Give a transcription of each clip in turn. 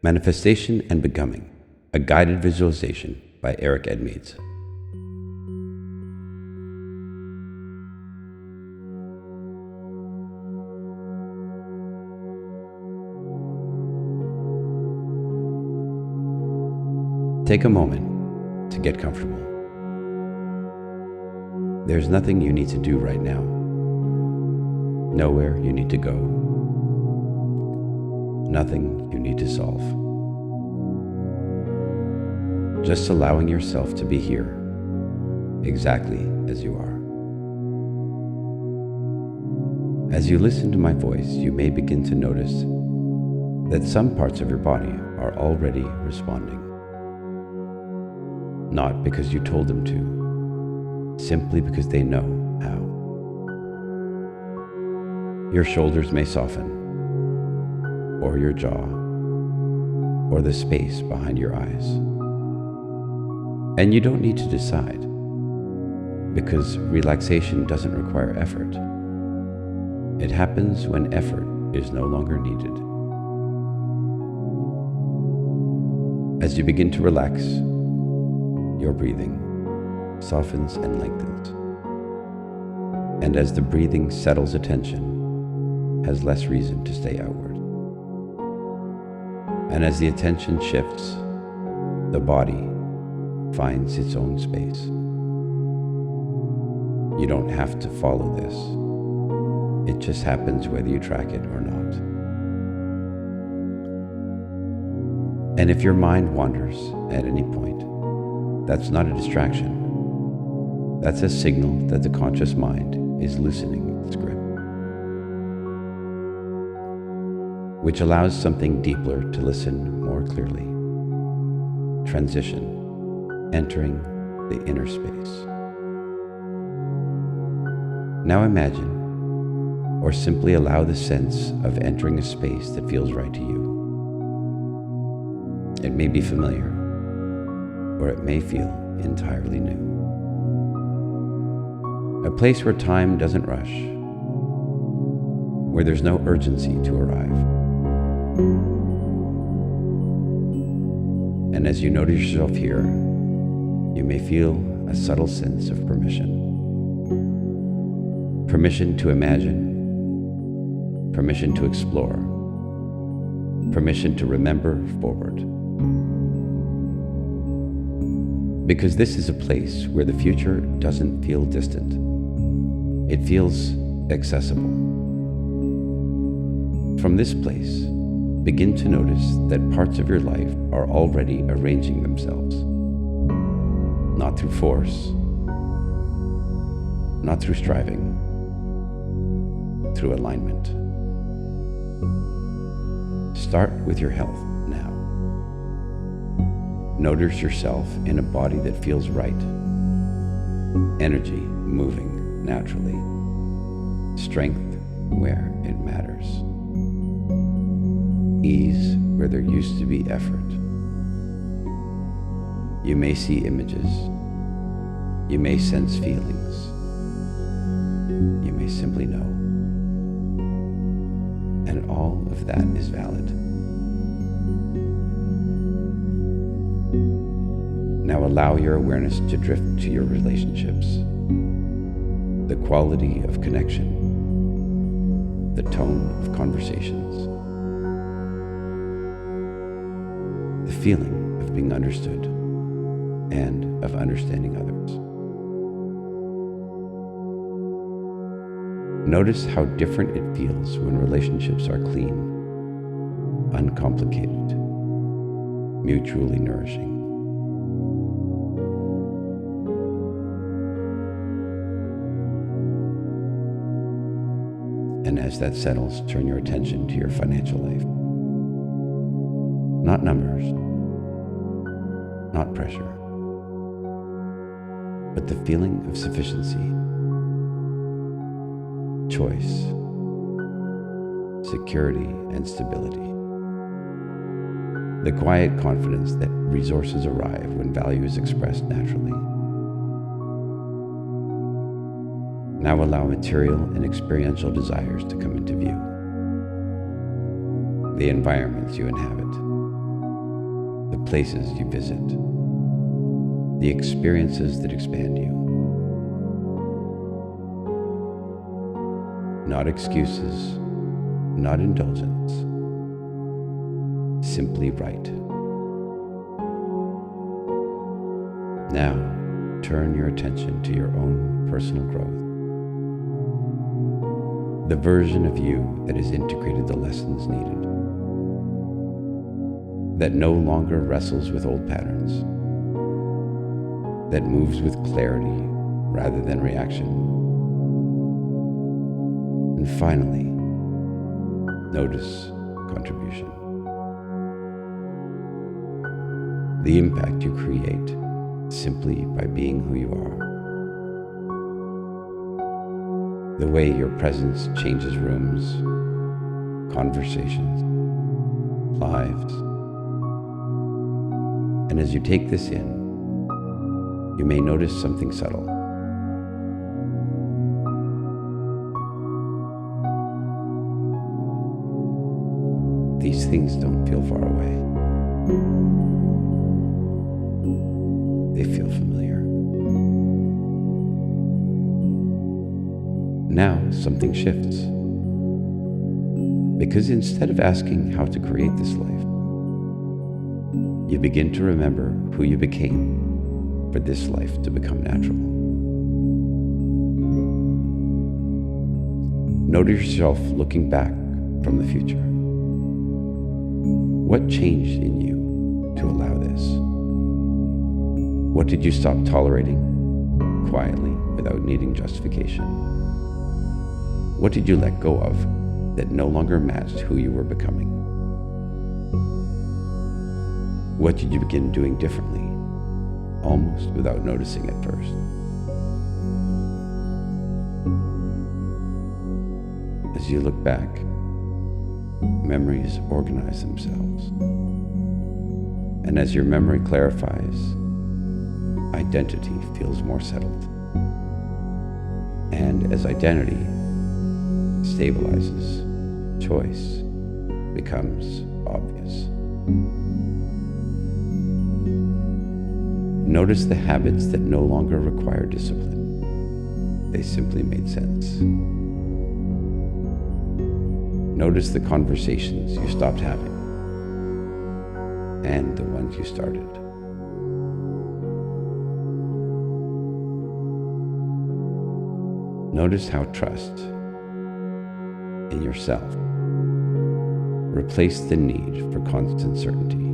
Manifestation and Becoming, a guided visualization by Edmeades. Take a moment to get comfortable. There's nothing you need to do right now. Nowhere you need to go. Nothing you need to solve. Just allowing yourself to be here, exactly as you are. As you listen to my voice, you may begin to notice that some parts of your body are already responding. Not because you told them to, simply because they know how. Your shoulders may soften, or your jaw, or the space behind your eyes. And you don't need to decide, because relaxation doesn't require effort. It happens when effort is no longer needed. As you begin to relax, your breathing softens and lengthens. And as the breathing settles, attention has less reason to stay outward. And as the attention shifts, the body finds its own space. You don't have to follow this. It just happens whether you track it or not. And if your mind wanders at any point, that's not a distraction. That's a signal that the conscious mind is loosening its grip, which allows something deeper to listen more clearly. Transition, entering the inner space. Now imagine, or simply allow the sense of entering a space that feels right to you. It may be familiar, or it may feel entirely new. A place where time doesn't rush, where there's no urgency to arrive. And as you notice yourself here, you may feel a subtle sense of permission. Permission to imagine, permission to explore, permission to remember forward. Because this is a place where the future doesn't feel distant. It feels accessible. From this place, begin to notice that parts of your life are already arranging themselves. Not through force, not through striving, through alignment. Start with your health now. Notice yourself in a body that feels right. Energy moving naturally. Strength where it matters. Ease where there used to be effort. You may see images. You may sense feelings. You may simply know. And all of that is valid. Now allow your awareness to drift to your relationships, the quality of connection, the tone of conversations, the feeling of being understood and of understanding others. Notice how different it feels when relationships are clean, uncomplicated, mutually nourishing. And as that settles, turn your attention to your financial life. Not numbers, not pressure, but the feeling of sufficiency, choice, security, and stability. The quiet confidence that resources arrive when value is expressed naturally. Now allow material and experiential desires to come into view. The environments you inhabit, places you visit, the experiences that expand you. Not excuses, not indulgence, simply right. Now, turn your attention to your own personal growth. The version of you that has integrated the lessons needed, that no longer wrestles with old patterns, that moves with clarity rather than reaction. And finally, notice contribution. The impact you create simply by being who you are. The way your presence changes rooms, conversations, lives. And as you take this in, you may notice something subtle. These things don't feel far away. They feel familiar. Now something shifts. Because instead of asking how to create this life, you begin to remember who you became for this life to become natural. Notice yourself looking back from the future. What changed in you to allow this? What did you stop tolerating quietly without needing justification? What did you let go of that no longer matched who you were becoming? What did you begin doing differently, almost without noticing at first? As you look back, memories organize themselves. And as your memory clarifies, identity feels more settled. And as identity stabilizes, choice becomes obvious. Notice the habits that no longer require discipline. They simply made sense. Notice the conversations you stopped having and the ones you started. Notice how trust in yourself replaced the need for constant certainty.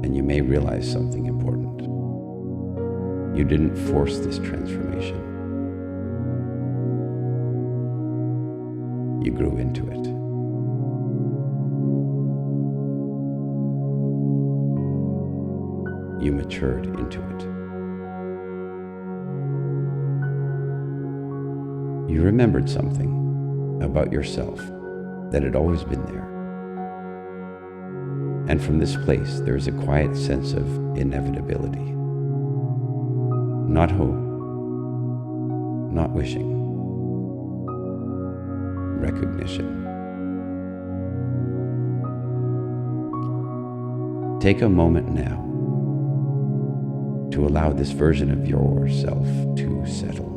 And you may realize something important. You didn't force this transformation. You grew into it. You matured into it. You remembered something about yourself that had always been there. And from this place, there is a quiet sense of inevitability. Not hope, not wishing, recognition. Take a moment now to allow this version of yourself to settle.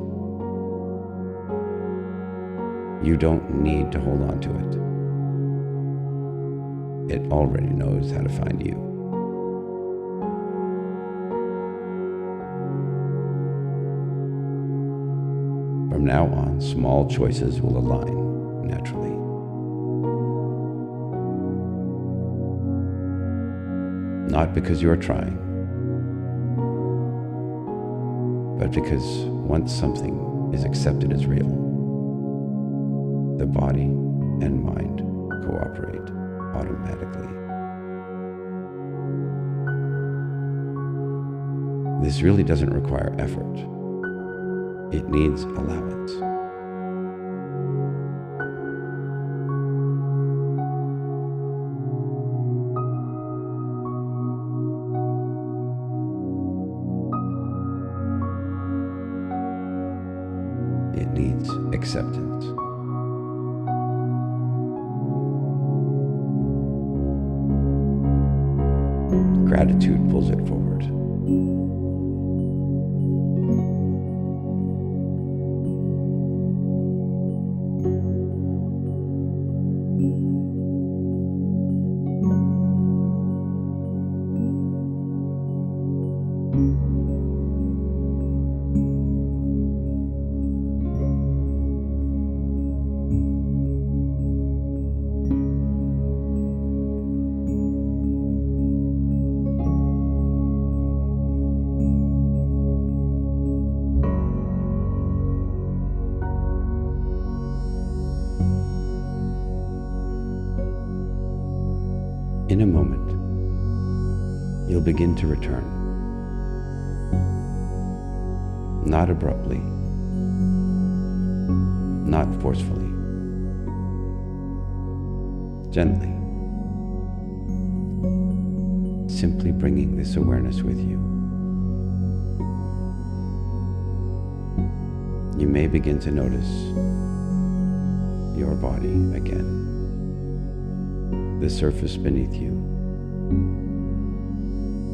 You don't need to hold on to it. It already knows how to find you. From now on, small choices will align naturally. Not because you are trying, but because once something is accepted as real, the body and mind cooperate automatically. This really doesn't require effort. It needs allowance. It needs acceptance. Gratitude pulls it forward. In a moment, you'll begin to return. Not abruptly, not forcefully, gently, simply bringing this awareness with you. You may begin to notice your body again, the surface beneath you,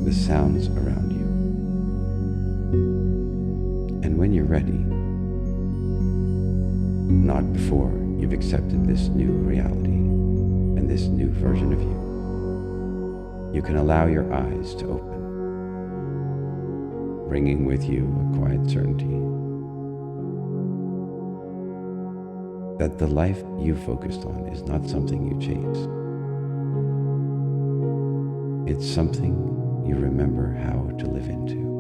the sounds around you. And when you're ready, not before you've accepted this new reality and this new version of you, you can allow your eyes to open, bringing with you a quiet certainty that the life you focused on is not something you chase. It's something you remember how to live into.